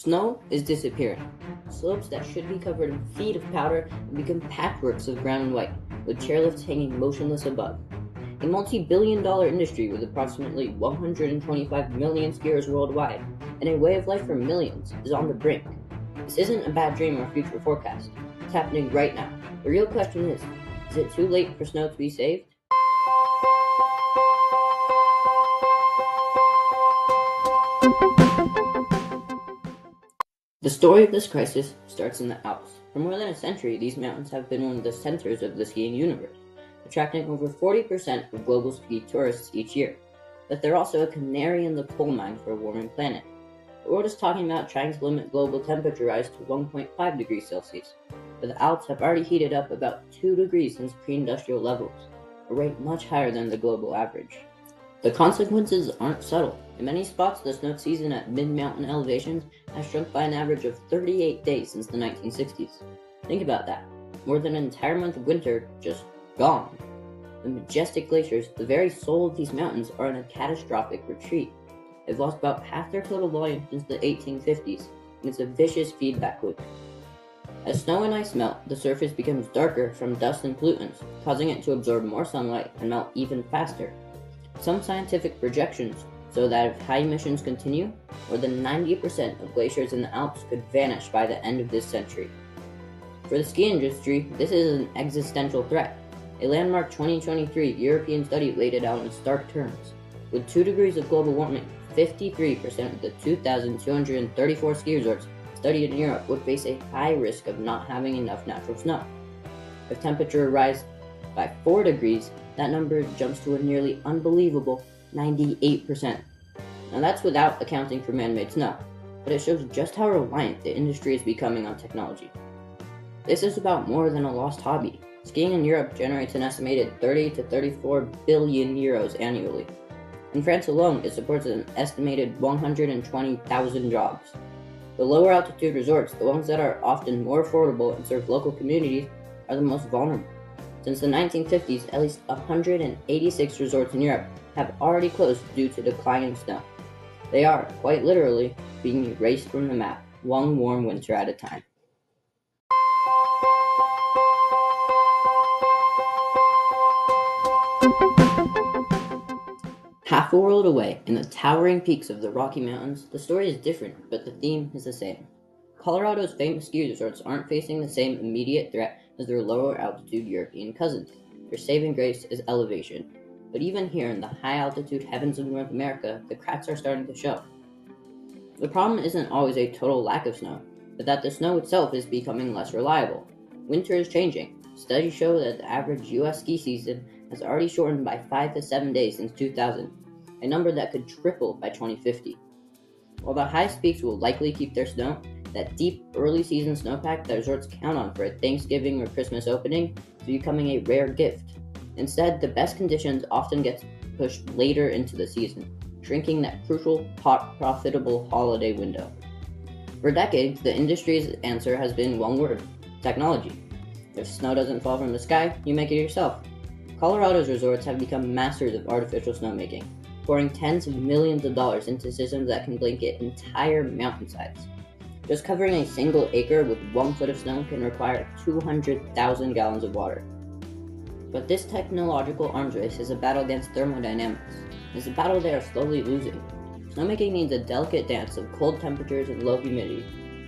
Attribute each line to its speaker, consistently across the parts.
Speaker 1: Snow is disappearing. Slopes that should be covered in feet of powder have become patchworks of brown and white, with chairlifts hanging motionless above. A multi-billion-dollar industry with approximately 125 million skiers worldwide and a way of life for millions is on the brink. This isn't a bad dream or future forecast. It's happening right now. The real question is it too late for snow to be saved? The story of this crisis starts in the Alps. For more than a century, these mountains have been one of the centers of the skiing universe, attracting over 40% of global ski tourists each year. But they're also a canary in the coal mine for a warming planet. The world is talking about trying to limit global temperature rise to 1.5 degrees Celsius, but the Alps have already heated up about 2 degrees since pre-industrial levels, a rate much higher than the global average. The consequences aren't subtle. In many spots, the snow season at mid-mountain elevations has shrunk by an average of 38 days since the 1960s. Think about that. More than an entire month of winter just gone. The majestic glaciers, the very soul of these mountains, are in a catastrophic retreat. They've lost about half their total volume since the 1850s, and it's a vicious feedback loop. As snow and ice melt, the surface becomes darker from dust and pollutants, causing it to absorb more sunlight and melt even faster. Some scientific projections show that if high emissions continue, more than 90% of glaciers in the Alps could vanish by the end of this century. For the ski industry, this is an existential threat. A landmark 2023 European study laid it out in stark terms. With 2 degrees of global warming, 53% of the 2,234 ski resorts studied in Europe would face a high risk of not having enough natural snow. If temperature rises by 4 degrees, that number jumps to a nearly unbelievable 98%. Now that's without accounting for man-made snow, but it shows just how reliant the industry is becoming on technology. This is about more than a lost hobby. Skiing in Europe generates an estimated 30 to 34 billion euros annually. In France alone, it supports an estimated 120,000 jobs. The lower altitude resorts, the ones that are often more affordable and serve local communities, are the most vulnerable. Since the 1950s, at least 186 resorts in Europe have already closed due to declining snow. They are, quite literally, being erased from the map, one warm winter at a time. Half a world away, in the towering peaks of the Rocky Mountains, the story is different, but the theme is the same. Colorado's famous ski resorts aren't facing the same immediate threat as their lower altitude European cousins. Their saving grace is elevation. But even here in the high altitude heavens of North America, the cracks are starting to show. The problem isn't always a total lack of snow, but that the snow itself is becoming less reliable. Winter is changing. Studies show that the average US ski season has already shortened by 5 to 7 days since 2000, a number that could triple by 2050. While the highest peaks will likely keep their snow, that deep early season snowpack that resorts count on for a Thanksgiving or Christmas opening is becoming a rare gift. Instead, the best conditions often get pushed later into the season, shrinking that crucial, profitable holiday window. For decades, the industry's answer has been one word: technology. If snow doesn't fall from the sky, you make it yourself. Colorado's resorts have become masters of artificial snowmaking, pouring tens of millions of dollars into systems that can blanket entire mountainsides. Just covering a single acre with 1 foot of snow can require 200,000 gallons of water. But this technological arms race is a battle against thermodynamics. It's a battle they are slowly losing. Snowmaking needs a delicate dance of cold temperatures and low humidity.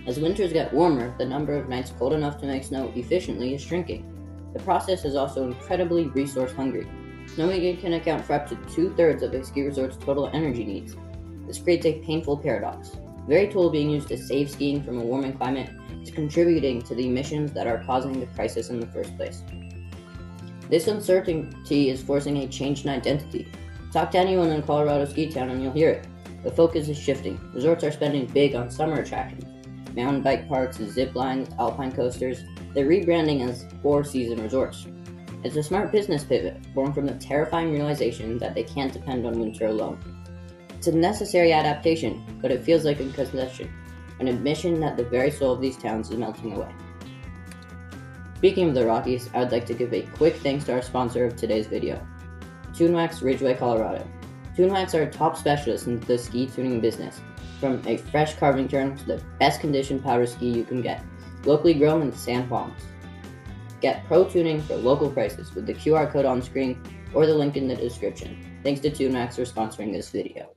Speaker 1: As winters get warmer, the number of nights cold enough to make snow efficiently is shrinking. The process is also incredibly resource hungry. Snowmaking can account for up to 2/3 of a ski resort's total energy needs. This creates a painful paradox. The very tool being used to save skiing from a warming climate is contributing to the emissions that are causing the crisis in the first place. This uncertainty is forcing a change in identity. Talk to anyone in Colorado ski town and you'll hear it. The focus is shifting. Resorts are spending big on summer attractions. Mountain bike parks, zip lines, alpine coasters. They're rebranding as 4-season resorts. It's a smart business pivot, born from the terrifying realization that they can't depend on winter alone. It's a necessary adaptation, but it feels like a concession, an admission that the very soul of these towns is melting away. Speaking of the Rockies, I would like to give a quick thanks to our sponsor of today's video, TuneWax Ridgway, Colorado. TuneWax are top specialists in the ski tuning business. from a fresh carving turn to the best conditioned powder ski you can get, locally grown in sand palms. Get pro tuning for local prices with the QR code on screen or the link in the description. Thanks to TuneWax for sponsoring this video.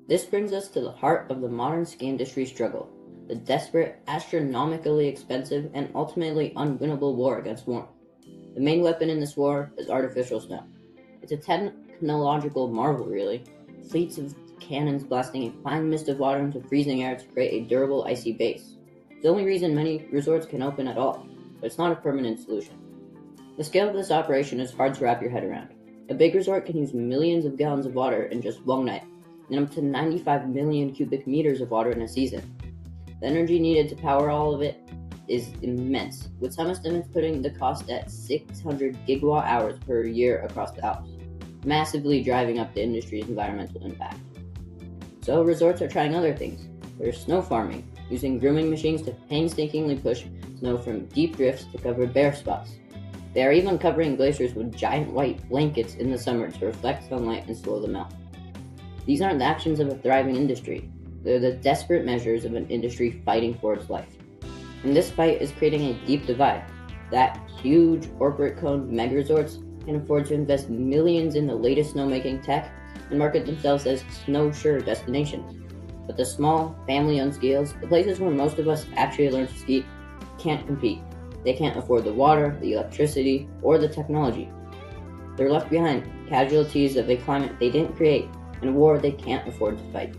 Speaker 1: This brings us to the heart of the modern ski industry struggle, the desperate, astronomically expensive, and ultimately unwinnable war against warmth. The main weapon in this war is artificial snow. It's a technological marvel, really. Fleets of cannons blasting a fine mist of water into freezing air to create a durable, icy base. It's the only reason many resorts can open at all, but it's not a permanent solution. The scale of this operation is hard to wrap your head around. A big resort can use millions of gallons of water in just one night, and up to 95 million cubic meters of water in a season. The energy needed to power all of it is immense, with some estimates putting the cost at 600 gigawatt hours per year across the Alps, massively driving up the industry's environmental impact. So resorts are trying other things. There's snow farming, using grooming machines to painstakingly push snow from deep drifts to cover bare spots. They are even covering glaciers with giant white blankets in the summer to reflect sunlight and slow them melt. These aren't the actions of a thriving industry. They're the desperate measures of an industry fighting for its life. And this fight is creating a deep divide. That huge corporate-owned mega resorts can afford to invest millions in the latest snowmaking tech and market themselves as snow-sure destinations. But the small, family-owned ski hills, the places where most of us actually learn to ski, can't compete. They can't afford the water, the electricity, or the technology. They're left behind, casualties of a climate they didn't create, and a war they can't afford to fight.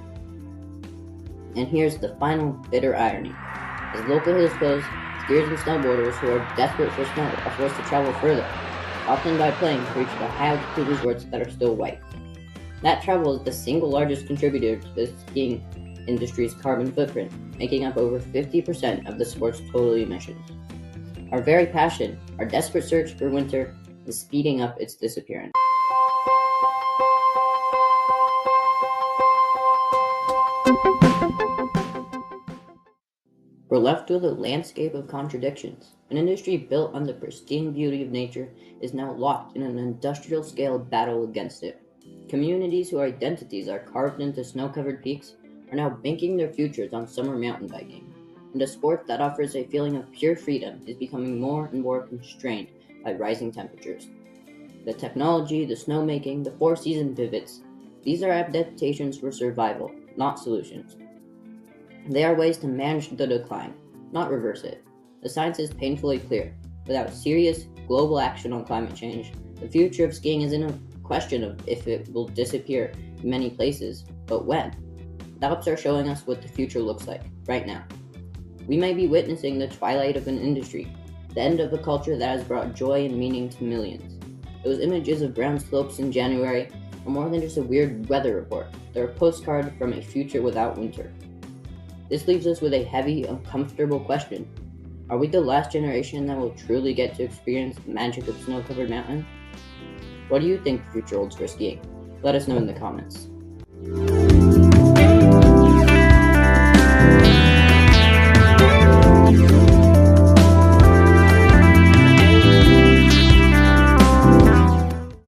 Speaker 1: And here's the final bitter irony. As local hills close, skiers and snowboarders who are desperate for snow are forced to travel further, often by plane, to reach the high-altitude resorts that are still white. That travel is the single largest contributor to the skiing industry's carbon footprint, making up over 50% of the sport's total emissions. Our very passion, our desperate search for winter, is speeding up its disappearance. We're left with a landscape of contradictions. An industry built on the pristine beauty of nature is now locked in an industrial-scale battle against it. Communities whose identities are carved into snow-covered peaks are now banking their futures on summer mountain biking. And a sport that offers a feeling of pure freedom is becoming more and more constrained by rising temperatures. The technology, the snowmaking, the four-season pivots, these are adaptations for survival, not solutions. They are ways to manage the decline, not reverse it. The science is painfully clear. Without serious, global action on climate change, the future of skiing isn't a question of if it will disappear in many places, but when. The Alps are showing us what the future looks like, right now. We may be witnessing the twilight of an industry, the end of a culture that has brought joy and meaning to millions. Those images of brown slopes in January are more than just a weird weather report. They're a postcard from a future without winter. This leaves us with a heavy, uncomfortable question. Are we the last generation that will truly get to experience the magic of snow-covered mountains? What do you think the future holds for skiing? Let us know in the comments.